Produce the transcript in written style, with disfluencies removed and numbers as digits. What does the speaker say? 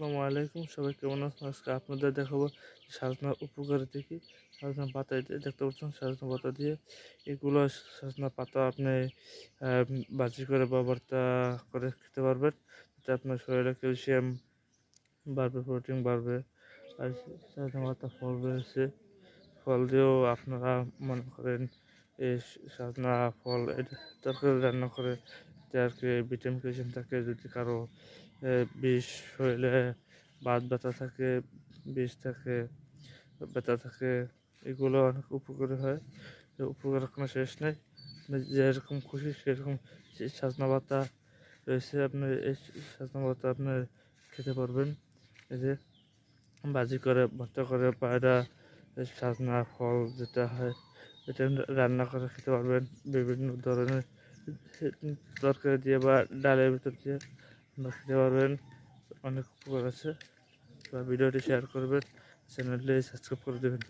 আসসালামু আলাইকুম, সবাই কেমন আছেন? আজকে আপনাদের দেখাবো সাজনার উপকারিতা কি। সাজনা পাতা দেখতে পাচ্ছেন, সাজনা পাতা দিয়ে এগুলো সাজনা পাতা আপনি ভাজি করে বা ভর্তা করে খেতে পারবেন। এতে আপনার শরীরে ক্যালসিয়াম বাড়বে, প্রোটিন বাড়বে। আর সাজনা পাতা ফল রয়েছে, ফল দিয়েও আপনারা মনে করেন এই সাজনা ফল এটা তরকারি রান্না করে আর কি ভিটামিন ক্যালসিয়াম থাকে। যদি কারো বিষ শরীরে বাত ব্যথা থাকে, বিষ থাকে, ব্যথা থাকে, এগুলো অনেক উপকারী হয়। উপকার কোনো শেষ নেই। আপনি যেরকম খুশি সেরকম সাজনা পাতা রয়েছে, আপনার এই সাজনা পাতা আপনার খেতে পারবেন। এই যে ভাজি করে ভর্তা করে বা এটা সাজনা ফল যেটা হয় এটা রান্না করে খেতে পারবেন। বিভিন্ন ধরনের তরকারি দিয়ে বা ডালের ভিতর দিয়ে আপনারা খেতে পারবেন। অনেক উপকার আছে। বা ভিডিওটি শেয়ার করবেন, চ্যানেলটি সাবস্ক্রাইব করে দেবেন।